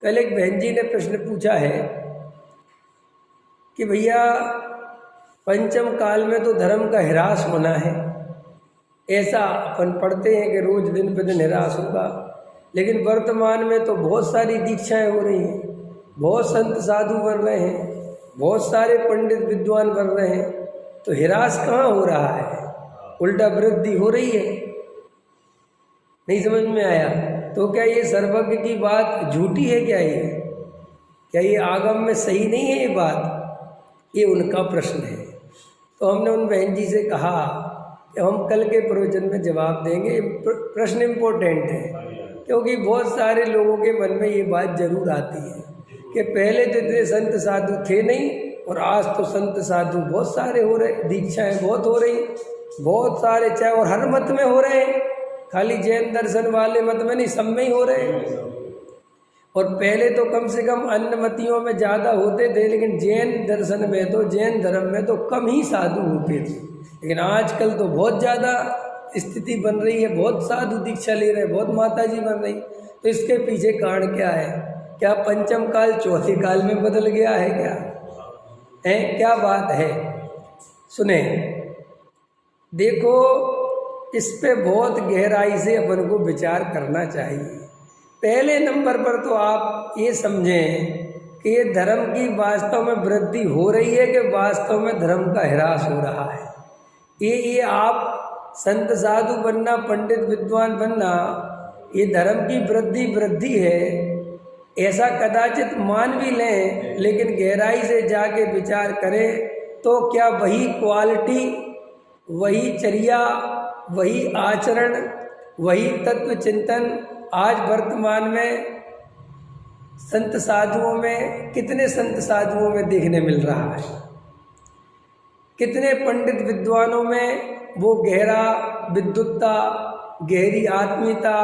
कल एक बहन जी ने प्रश्न पूछा है कि भैया पंचम काल में तो धर्म का ह्रास होना है, ऐसा अपन पढ़ते हैं कि रोज दिन पे दिन ह्रास होगा, लेकिन वर्तमान में तो बहुत सारी दीक्षाएं हो रही हैं, बहुत संत साधु बन रहे हैं, बहुत सारे पंडित विद्वान बन रहे हैं, तो ह्रास कहाँ हो रहा है, उल्टा वृद्धि हो रही है। नहीं समझ में आया? तो क्या ये सर्वज्ञ की बात झूठी है? क्या ये आगम में सही नहीं है ये बात? ये उनका प्रश्न है। तो हमने उन बहन जी से कहा कि हम कल के प्रवचन में जवाब देंगे। प्रश्न इम्पोर्टेंट है, क्योंकि बहुत सारे लोगों के मन में ये बात जरूर आती है कि पहले तो इतने संत साधु थे नहीं, और आज तो संत साधु बहुत सारे हो रहे, दीक्षाएं बहुत हो रही, बहुत सारे, चाहे और हर मत में हो रहे हैं, खाली जैन दर्शन वाले मत में नहीं, सब में ही हो रहे हैं। और पहले तो कम से कम अन्य मतियों में ज़्यादा होते थे, लेकिन जैन दर्शन में तो, जैन धर्म में तो कम ही साधु होते थे। लेकिन आजकल तो बहुत ज़्यादा स्थिति बन रही है, बहुत साधु दीक्षा ले रहे हैं, बहुत माता जी बन रही। तो इसके पीछे कारण क्या है? क्या पंचम काल चौथे काल में बदल गया है? क्या बात है? सुने, देखो, इस पे बहुत गहराई से अपन को विचार करना चाहिए। पहले नंबर पर तो आप ये समझें कि ये धर्म की वास्तव में वृद्धि हो रही है कि वास्तव में धर्म का ह्रास हो रहा है। ये आप संत साधु बनना, पंडित विद्वान बनना, ये धर्म की वृद्धि है ऐसा कदाचित मान भी लें, लेकिन गहराई से जाके विचार करें तो क्या वही क्वालिटी, वही चर्या, वही आचरण, वही तत्व चिंतन आज वर्तमान में संत साधुओं में, कितने संत साधुओं में देखने मिल रहा है? कितने पंडित विद्वानों में वो गहरा विद्वत्ता, गहरी आत्मीयता,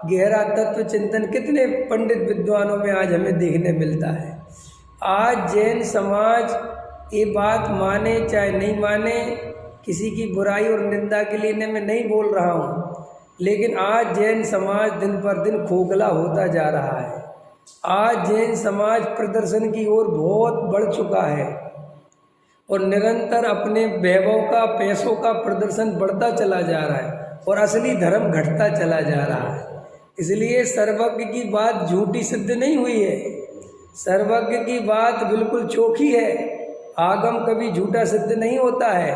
गहरा तत्व चिंतन, कितने पंडित विद्वानों में आज हमें देखने मिलता है। आज जैन समाज ये बात माने चाहे नहीं माने, किसी की बुराई और निंदा के लिए मैं नहीं बोल रहा हूँ, लेकिन आज जैन समाज दिन पर दिन खोखला होता जा रहा है। आज जैन समाज प्रदर्शन की ओर बहुत बढ़ चुका है और निरंतर अपने वैभव का, पैसों का प्रदर्शन बढ़ता चला जा रहा है और असली धर्म घटता चला जा रहा है। इसलिए सर्वज्ञ की बात झूठी सिद्ध नहीं हुई है, सर्वज्ञ की बात बिल्कुल चोखी है। आगम कभी झूठा सिद्ध नहीं होता है।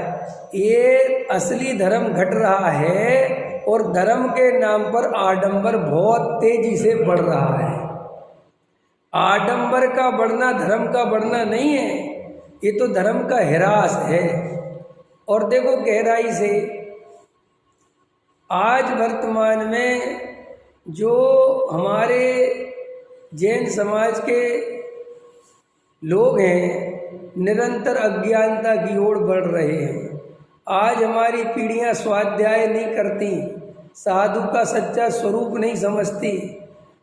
ये असली धर्म घट रहा है और धर्म के नाम पर आडंबर बहुत तेजी से बढ़ रहा है। आडंबर का बढ़ना धर्म का बढ़ना नहीं है, ये तो धर्म का ह्रास है। और देखो गहराई से, आज वर्तमान में जो हमारे जैन समाज के लोग हैं निरंतर अज्ञानता की ओर बढ़ रहे हैं। आज हमारी पीढ़ियां स्वाध्याय नहीं करती, साधु का सच्चा स्वरूप नहीं समझती।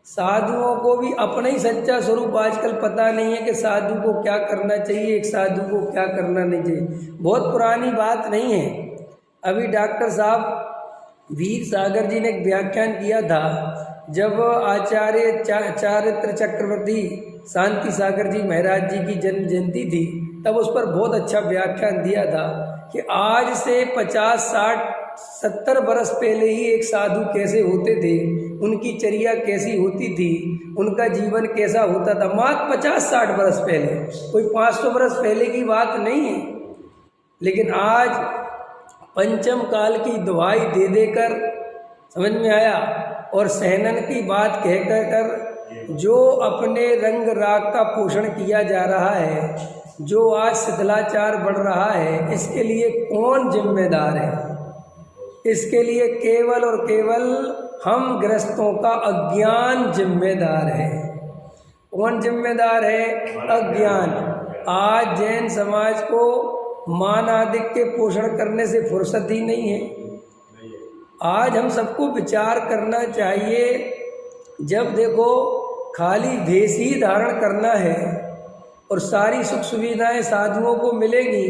साधुओं को भी अपना ही सच्चा स्वरूप आजकल पता नहीं है कि साधु को क्या करना चाहिए, एक साधु को क्या करना नहीं चाहिए। बहुत पुरानी बात नहीं है। अभी डॉक्टर साहब वीर सागर जी ने एक व्याख्यान किया था, जब आचार्य चारित्र चक्रवर्ती शांति सागर जी महाराज जी की जन्म जयंती थी, तब उस पर बहुत अच्छा व्याख्यान दिया था कि आज से 50, 60, 70 बरस पहले ही एक साधु कैसे होते थे, उनकी चर्या कैसी होती थी, उनका जीवन कैसा होता था। मात्र 50-60 बरस पहले, कोई 500 बरस पहले की बात नहीं है। लेकिन आज पंचम काल की दवाई दे देकर, समझ में आया, और सहनन की बात कह कर जो अपने रंग राग का पोषण किया जा रहा है, जो आज शिथिलाचार बढ़ रहा है, इसके लिए कौन जिम्मेदार है? इसके लिए केवल और केवल हम गृहस्थों का अज्ञान जिम्मेदार है। कौन जिम्मेदार है? अज्ञान। आज जैन समाज को मान आदिक के पोषण करने से फुर्सत ही नहीं है। आज हम सबको विचार करना चाहिए, जब देखो खाली भेष ही धारण करना है और सारी सुख सुविधाएं साधुओं को मिलेंगी,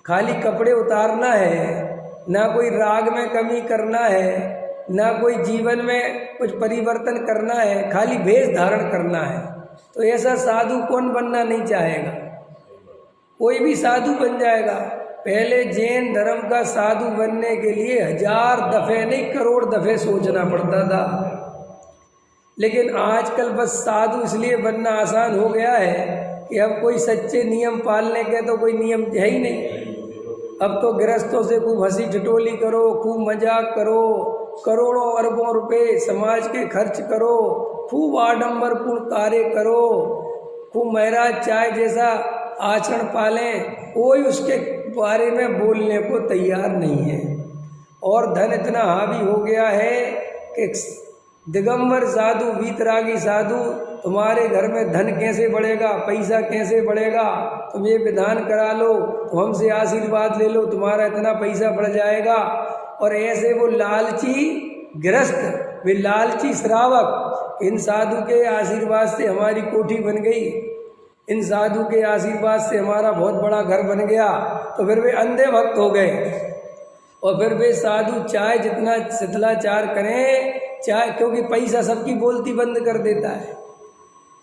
खाली कपड़े उतारना है, ना कोई राग में कमी करना है, ना कोई जीवन में कुछ परिवर्तन करना है, खाली भेष धारण करना है, तो ऐसा साधु कौन बनना नहीं चाहेगा? कोई भी साधु बन जाएगा। पहले जैन धर्म का साधु बनने के लिए 1000 दफ़े नहीं, करोड़ दफ़े सोचना पड़ता था। लेकिन आजकल बस साधु इसलिए बनना आसान हो गया है कि अब कोई सच्चे नियम पालने के तो कोई नियम है ही नहीं। अब तो गृहस्थों से खूब हंसी ठिठोली करो, खूब मजाक करो, करोड़ों अरबों रुपए समाज के खर्च करो, खूब आडंबरपूर्ण कार्य करो, खूब महाराज चाय जैसा आचरण पालें, कोई उसके बारे में बोलने को तैयार नहीं है। और धन इतना हावी हो गया है कि दिगंबर साधु, वीतरागी साधु, तुम्हारे घर में धन कैसे बढ़ेगा, पैसा कैसे बढ़ेगा, तुम ये विधान करा लो, तो हमसे आशीर्वाद ले लो, तुम्हारा इतना पैसा बढ़ जाएगा। और ऐसे वो लालची गृहस्थ, वे लालची श्रावक, इन साधु के आशीर्वाद से हमारी कोठी बन गई, इन साधु के आशीर्वाद से हमारा बहुत बड़ा घर बन गया, तो फिर वे अंधे भक्त हो गए। और फिर वे साधु चाहे जितना शिथिलाचार करें, चाहे, क्योंकि पैसा सबकी बोलती बंद कर देता है,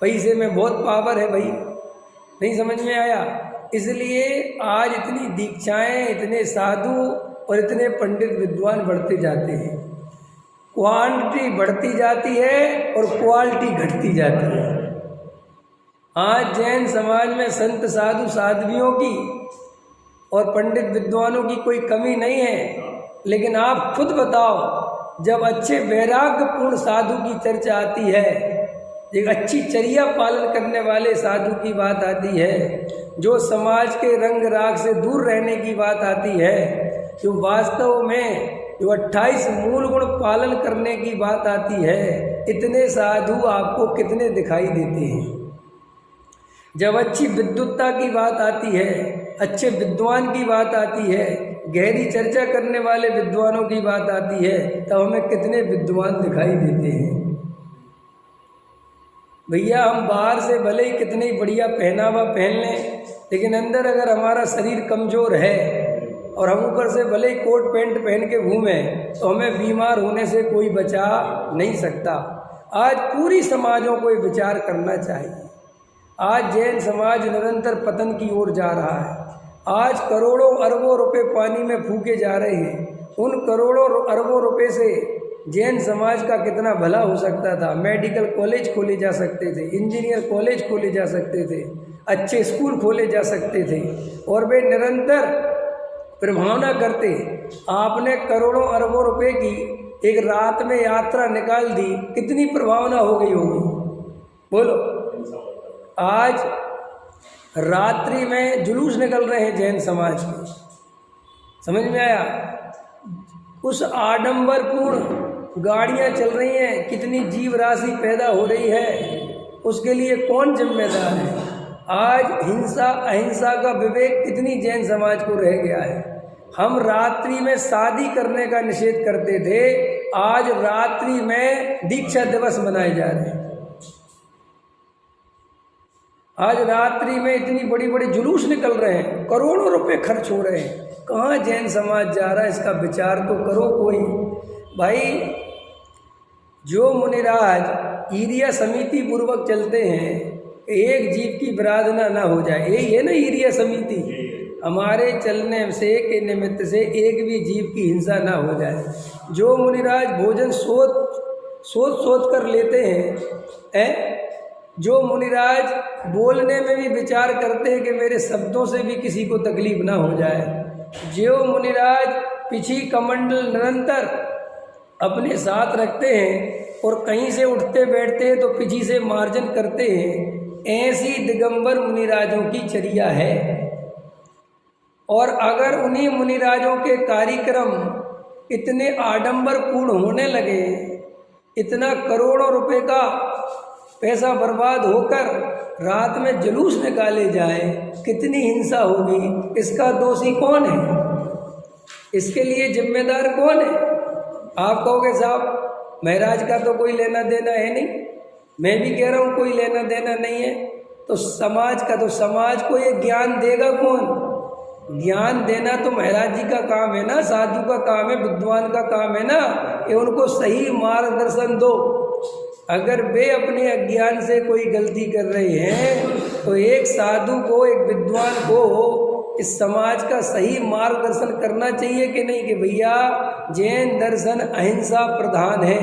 पैसे में बहुत पावर है भाई, नहीं समझ में आया? इसलिए आज इतनी दीक्षाएं, इतने साधु और इतने पंडित विद्वान बढ़ते जाते हैं, क्वांटिटी बढ़ती जाती है और क्वालिटी घटती जाती है। आज जैन समाज में संत साधु साध्वियों की और पंडित विद्वानों की कोई कमी नहीं है, लेकिन आप खुद बताओ, जब अच्छे वैराग्यपूर्ण साधु की चर्चा आती है, एक अच्छी चर्या पालन करने वाले साधु की बात आती है, जो समाज के रंग राग से दूर रहने की बात आती है, जो वास्तव में जो 28 मूल गुण पालन करने की बात आती है, इतने साधु आपको कितने दिखाई देते हैं? जब अच्छी विद्वत्ता की बात आती है, अच्छे विद्वान की बात आती है, गहरी चर्चा करने वाले विद्वानों की बात आती है, तब हमें कितने विद्वान दिखाई देते हैं। भैया हम बाहर से भले ही कितने ही बढ़िया पहनावा पहन लें, लेकिन अंदर अगर हमारा शरीर कमज़ोर है और हम ऊपर से भले ही कोट पैंट पहन के घूमें, तो हमें बीमार होने से कोई बचा नहीं सकता। आज पूरी समाजों को ये विचार करना चाहिए। आज जैन समाज निरंतर पतन की ओर जा रहा है। आज करोड़ों अरबों रुपए पानी में फूके जा रहे हैं। उन करोड़ों अरबों रुपए से जैन समाज का कितना भला हो सकता था। मेडिकल कॉलेज खोले जा सकते थे, इंजीनियर कॉलेज खोले जा सकते थे, अच्छे स्कूल खोले जा सकते थे, और वे निरंतर प्रभावना करते। आपने करोड़ों अरबों रुपए की एक रात में यात्रा निकाल दी, कितनी प्रभावना हो गई होगी बोलो। आज रात्रि में जुलूस निकल रहे हैं जैन समाज के, समझ में आया? उस आडंबरपूर्ण गाड़ियां चल रही हैं, कितनी जीव राशि पैदा हो रही है, उसके लिए कौन जिम्मेदार है? आज हिंसा अहिंसा का विवेक कितनी जैन समाज को रह गया है। हम रात्रि में शादी करने का निषेध करते थे, आज रात्रि में दीक्षा दिवस मनाए जा रहे हैं। आज रात्रि में इतनी बड़ी बड़ी जुलूस निकल रहे हैं, करोड़ों रुपए खर्च हो रहे हैं। कहाँ जैन समाज जा रहा है, इसका विचार तो करो कोई। भाई जो मुनिराज ईरिया समिति पूर्वक चलते हैं, एक जीव की विराधना ना हो जाए, यही है ना ईरिया समिति। हमारे चलने से के निमित्त से एक भी जीव की हिंसा ना हो जाए। जो मुनिराज भोजन सोच कर लेते हैं, जो मुनिराज बोलने में भी विचार करते हैं कि मेरे शब्दों से भी किसी को तकलीफ ना हो जाए, जो मुनिराज पिछी कमंडल निरंतर अपने साथ रखते हैं और कहीं से उठते बैठते हैं तो पिछी से मार्जन करते हैं, ऐसी दिगंबर मुनिराजों की चर्या है। और अगर उन्हीं मुनिराजों के कार्यक्रम इतने आडंबरपूर्ण होने लगे, इतना करोड़ों रुपए का पैसा बर्बाद होकर रात में जुलूस निकाले जाए, कितनी हिंसा होगी। इसका दोषी कौन है? इसके लिए जिम्मेदार कौन है? आप कहोगे साहब महाराज का तो कोई लेना देना है नहीं, मैं भी कह रहा हूँ कोई लेना देना नहीं है, तो समाज का, तो समाज को ये ज्ञान देगा कौन? ज्ञान देना तो महाराज जी का काम है ना, साधु का काम है, विद्वान का काम है ना, ये उनको सही मार्गदर्शन दो। अगर वे अपने अज्ञान से कोई गलती कर रहे हैं तो एक साधु को, एक विद्वान को इस समाज का सही मार्गदर्शन करना चाहिए कि नहीं, कि भैया जैन दर्शन अहिंसा प्रधान है,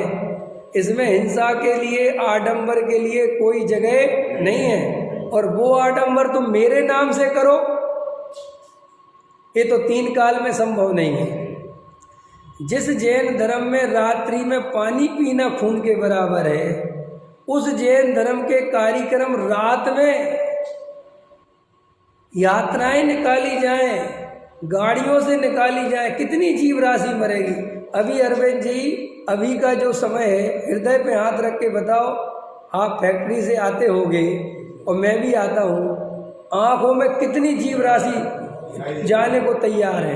इसमें हिंसा के लिए, आडंबर के लिए कोई जगह नहीं है, और वो आडंबर तुम मेरे नाम से करो, ये तो 3 काल में संभव नहीं है। जिस जैन धर्म में रात्रि में पानी पीना खून के बराबर है, उस जैन धर्म के कार्यक्रम रात में यात्राएं निकाली जाएं, गाड़ियों से निकाली जाए, कितनी जीव राशि मरेगी। अभी अरविंद जी, अभी का जो समय है, हृदय पे हाथ रख के बताओ, आप फैक्ट्री से आते होगे और मैं भी आता हूँ, आँखों में कितनी जीव राशि जाने को तैयार है,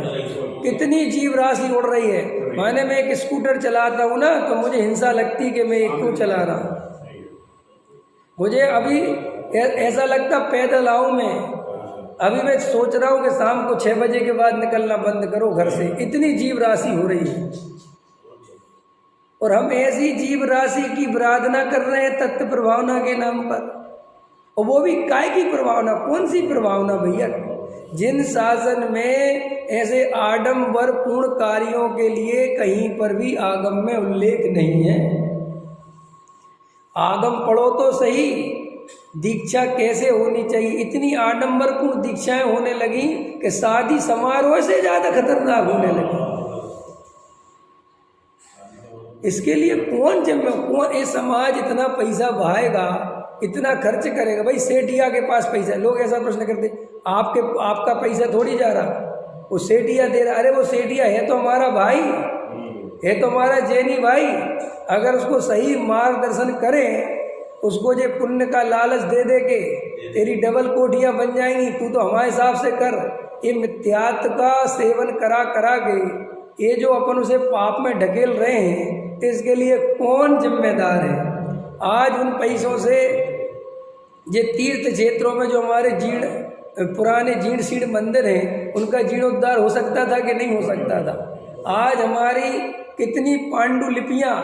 कितनी जीव राशि उड़ रही है। माने मैं एक स्कूटर चलाता हूँ ना, तो मुझे हिंसा लगती कि मैं एक क्यों चला रहा हूँ, मुझे अभी ऐसा लगता पैदल आऊँ मैं। अभी मैं सोच रहा हूँ कि शाम को 6 बजे के बाद निकलना बंद करो घर से, इतनी जीव राशि हो रही है। और हम ऐसी जीव राशि की आराधना कर रहे हैं तत्व प्रभावना के नाम पर, और वो भी काय की प्रभावना, कौन सी प्रभावना भैया। जिन शासन में ऐसे आडंबर पूर्ण कार्यों के लिए कहीं पर भी आगम में उल्लेख नहीं है। आगम पढ़ो तो सही, दीक्षा कैसे होनी चाहिए। इतनी आडंबर पूर्ण दीक्षाएं होने लगी कि शादी समारोह से ज्यादा खतरनाक होने लगी। इसके लिए कौन ये समाज इतना पैसा बहाएगा, इतना खर्च करेगा। भाई सेठिया के पास पैसा है, लोग ऐसा प्रश्न करते, आपका पैसा थोड़ी जा रहा, वो सेठिया दे रहा। अरे वो सेठिया है तो हमारा भाई है, तो हमारा जैनी भाई। अगर उसको सही मार्गदर्शन करें, उसको जो पुण्य का लालच दे दे के तेरी डबल कोठियाँ बन जाएंगी, तू तो हमारे हिसाब से कर। ये मिथ्यात्व का सेवन करा करा के ये जो अपन उसे पाप में ढकेल रहे हैं, इसके लिए कौन जिम्मेदार है। आज उन पैसों से ये तीर्थ क्षेत्रों में जो हमारे पुराने जीर्ण शीर्ण मंदिर हैं, उनका जीर्णोद्धार हो सकता था कि नहीं हो सकता था। आज हमारी कितनी पांडुलिपियाँ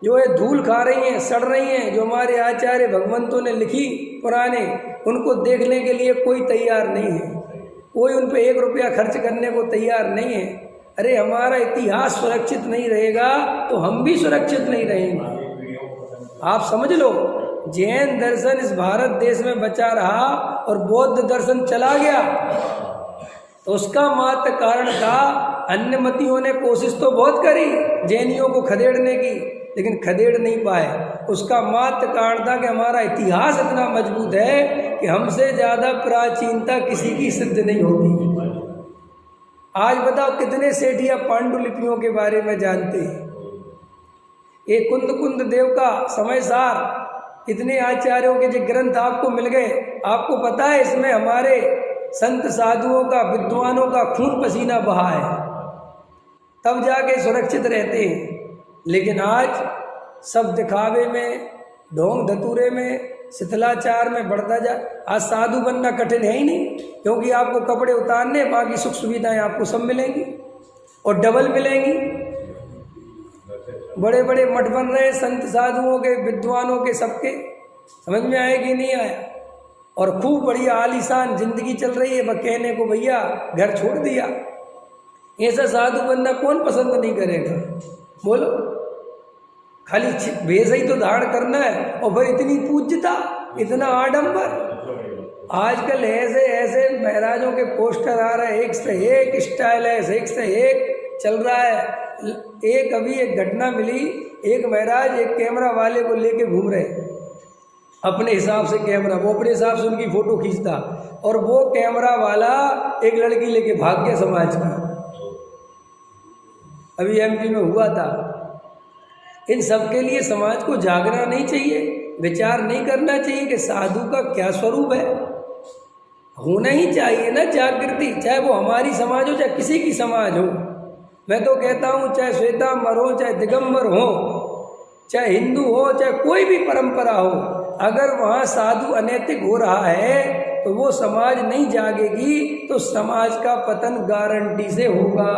जो है धूल खा रही हैं, सड़ रही हैं, जो हमारे आचार्य भगवंतों ने लिखी पुराने, उनको देखने के लिए कोई तैयार नहीं है, कोई उन पर 1 रुपया खर्च करने को तैयार नहीं है। अरे हमारा इतिहास सुरक्षित नहीं रहेगा तो हम भी सुरक्षित नहीं रहेंगे। आप समझ लो, जैन दर्शन इस भारत देश में बचा रहा और बौद्ध दर्शन चला गया, तो उसका मात्र कारण था अन्य मतियों ने कोशिश तो बहुत करी जैनियों को खदेड़ने की, लेकिन खदेड़ नहीं पाए। उसका मात्र कारण था कि हमारा इतिहास इतना मजबूत है कि हमसे ज़्यादा प्राचीनता किसी की सिद्ध नहीं होती। आज बताओ कितने सेठिया पांडुलिपियों के बारे में जानते हैं। ये कुंद देव का समय सार, इतने आचार्यों के जो ग्रंथ आपको मिल गए। आपको पता है इसमें हमारे संत साधुओं का, विद्वानों का खून पसीना बहा है, तब जाके सुरक्षित रहते हैं। लेकिन आज सब दिखावे में, ढोंग धतूरे में, शिथिलाचार में बढ़ता जा। आज साधु बनना कठिन है ही नहीं, क्योंकि आपको कपड़े उतारने, बाकी सुख सुविधाएं आपको सब मिलेंगी और डबल मिलेंगी। बड़े बड़े मठ बन रहे संत साधुओं के, विद्वानों के, सबके। समझ में आए कि नहीं आया। और खूब बढ़िया आलीशान जिंदगी चल रही है, बस कहने को भैया घर छोड़ दिया। ऐसा साधु बनना कौन पसंद नहीं करेगा, बोलो। खाली भेष ही तो धारण करना है, और फिर इतनी पूज्यता, इतना आडंबर। आजकल ऐसे ऐसे महाराजों के पोस्टर आ रहे हैं, एक से एक स्टाइल है, एक से एक चल रहा है। अभी एक घटना मिली, एक महाराज एक कैमरा वाले को लेके घूम रहे, अपने हिसाब से कैमरा, वो अपने हिसाब से उनकी फोटो खींचता, और वो कैमरा वाला एक लड़की लेके भाग गया समाज की। अभी एमपी में हुआ था। इन सब के लिए समाज को जागना नहीं चाहिए, विचार नहीं करना चाहिए कि साधु का क्या स्वरूप है। होना ही चाहिए ना जागृति, चाहे वो हमारी समाज हो, चाहे किसी की समाज हो। मैं तो कहता हूँ, चाहे श्वेतांबर हो, चाहे दिगंबर हो, चाहे हिंदू हो, चाहे कोई भी परंपरा हो, अगर वहाँ साधु अनैतिक हो रहा है तो वो समाज नहीं जागेगी, तो समाज का पतन गारंटी से होगा।